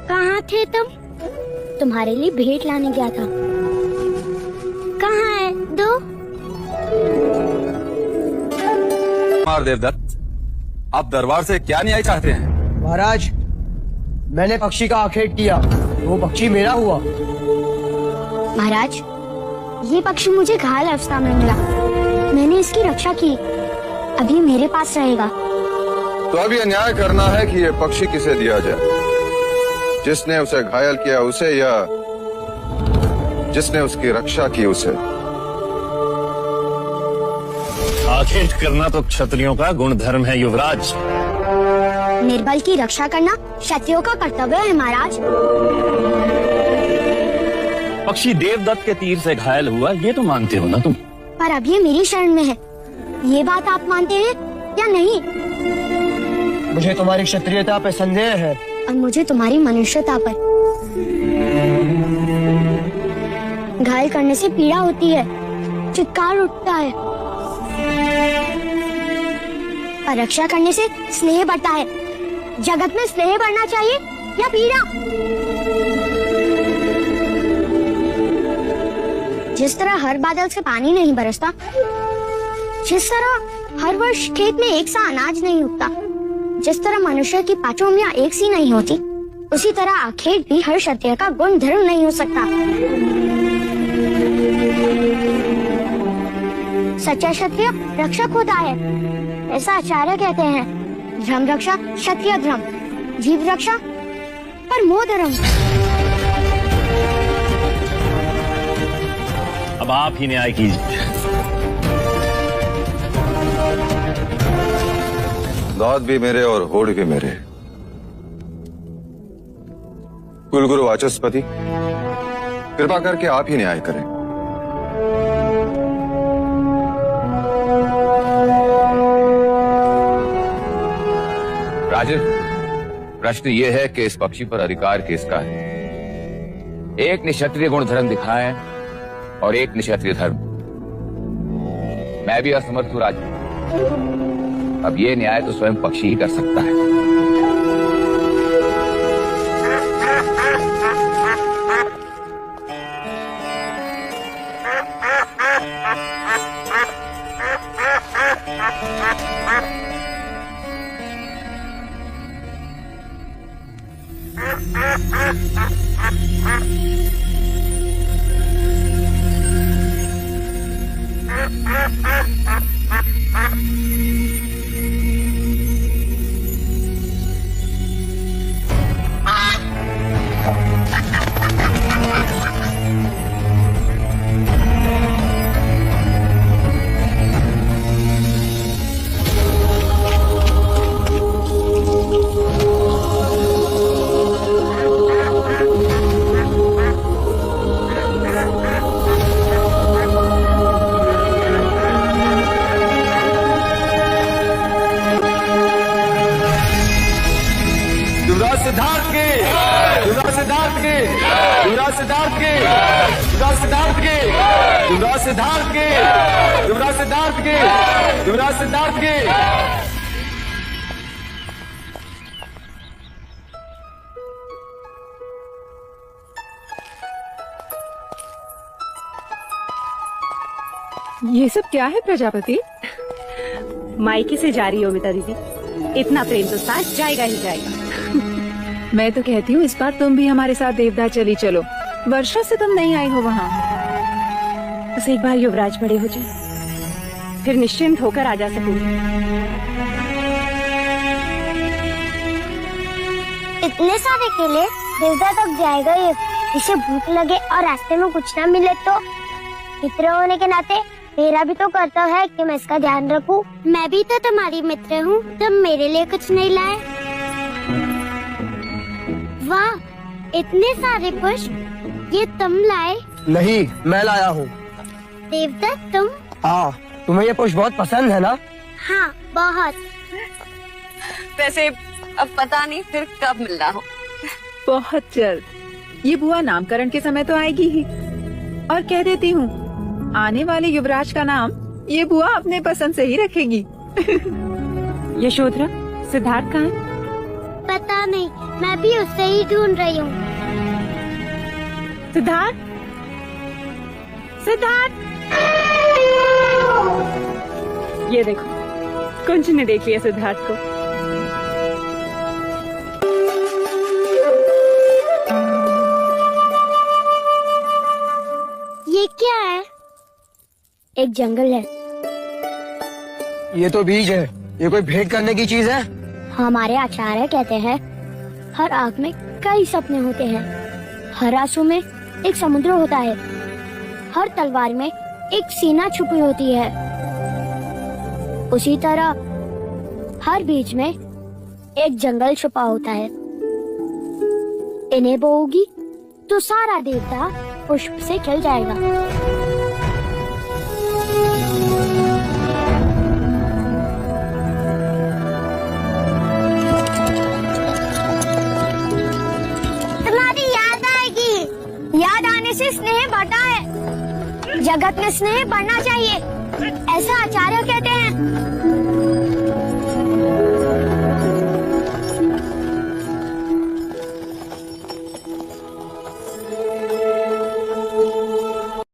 कहाँ थे तुम? तुम्हारे लिए भेंट लाने गया था। कहाँ है? दो। कुमार देवदत्त, आप दरबार से क्या न्याय चाहते हैं? महाराज, मैंने पक्षी का आखेट किया, वो पक्षी मेरा हुआ। महाराज, ये पक्षी मुझे घायल अवस्था में मिला, मैंने इसकी रक्षा की, अभी मेरे पास रहेगा। तो अब ये न्याय करना है कि ये पक्षी किसे दिया जाए, जिसने उसे घायल किया उसे या जिसने उसकी रक्षा की उसे। आखेट करना तो क्षत्रियों का गुण धर्म है युवराज। निर्बल की रक्षा करना क्षत्रियों का कर्तव्य है महाराज। पक्षी देवदत्त के तीर से घायल हुआ, ये तो मानते हो ना तुम? पर अब ये मेरी शरण में है, ये बात आप मानते हैं या नहीं? मुझे तुम्हारी क्षत्रियता पे संदेह है और मुझे तुम्हारी मनुष्यता पर। घायल करने से पीड़ा होती है, चित्कार उठता है, और रक्षा करने से स्नेह बढ़ता है। जगत में स्नेह बढ़ना चाहिए या पीड़ा? जिस तरह हर बादल से पानी नहीं बरसता, जिस तरह हर वर्ष खेत में एक सा अनाज नहीं उगता, जिस तरह मनुष्य की पांचों उंगलियां एक सी नहीं होती, उसी तरह आखेट भी हर क्षत्रिय का गुण धर्म नहीं हो सकता। सच्चा क्षत्रिय रक्षक होता है, ऐसा आचार्य कहते हैं। धर्म रक्षा क्षत्रिय धर्म, जीव रक्षा परमो धर्म। अब आप ही न्याय कीजिए। दाद भी मेरे और होड़ भी मेरे। कुलगुरु वाचस्पति, कृपा करके आप ही न्याय करें। राजन, प्रश्न ये है कि इस पक्षी पर अधिकार किसका है? एक निक्षत्रिय गुण धर्म दिखाए और एक निक्षत्रिय धर्म। मैं भी असमर्थ हूं राजन, अब ये न्याय तो स्वयं पक्षी ही कर सकता है। सिद्धार्थ के, युवराज सिद्धार्थ के, युवराज सिद्धार्थ के, युवराज सिद्धार्थ के, युवराज सिद्धार्थ के, युवराज सिद्धार्थ के, युवराज सिद्धार्थ के। ये सब क्या है प्रजापति? मायके से जा रही हो बेटा दीदी, इतना प्रेम तो साथ जाएगा ही जाएगा। मैं तो कहती हूँ इस बार तुम भी हमारे साथ देवदार चली चलो। वर्षा से तुम नहीं आई हो वहाँ। बस एक बार युवराज बड़े हो जाए, फिर निश्चिंत होकर आ जा सकूंगी। इतने सारे केले देवदार तक जाएगा ये? इसे भूख लगे और रास्ते में कुछ ना मिले तो? मित्र होने के नाते मेरा भी तो कर्तव्य है कि मैं इसका ध्यान रखूं। मैं भी तो तुम्हारी मित्र हूँ, तुम मेरे लिए कुछ नहीं लाए? वाह, इतने सारे पुष्प ये तुम लाए? नहीं, मैं लाया हूँ। देवदत्त तुम? हाँ, तुम्हें ये पुष्प बहुत पसंद है ना? हाँ, बहुत। वैसे अब पता नहीं फिर कब मिलना हो। बहुत जल्द। ये बुआ नामकरण के समय तो आएगी ही। और कह देती हूँ, आने वाले युवराज का नाम ये बुआ अपने पसंद से ही रखेगी। यशोधरा, सिद्धार्थ कहाँ है? पता नहीं, मैं भी उससे ही ढूंढ रही हूँ। सिद्धार्थ, सिद्धार्थ, ये देखो, कुंज ने देख लिया सिद्धार्थ को। ये क्या है? एक जंगल है। ये तो बीज है, ये कोई भेंट करने की चीज है? हमारे आचार्य कहते हैं हर आग में कई सपने होते हैं, हर आंसू में एक समुद्र होता है, हर तलवार में एक सीना छुपी होती है। उसी तरह हर बीज में एक जंगल छुपा होता है। इन्हें बोओगी तो सारा देवता पुष्प से खिल जाएगा। तुम्हारी याद आएगी। याद आने से स्नेह बढ़ता है। जगत में स्नेह बढ़ना चाहिए, ऐसा आचार्य कहते हैं।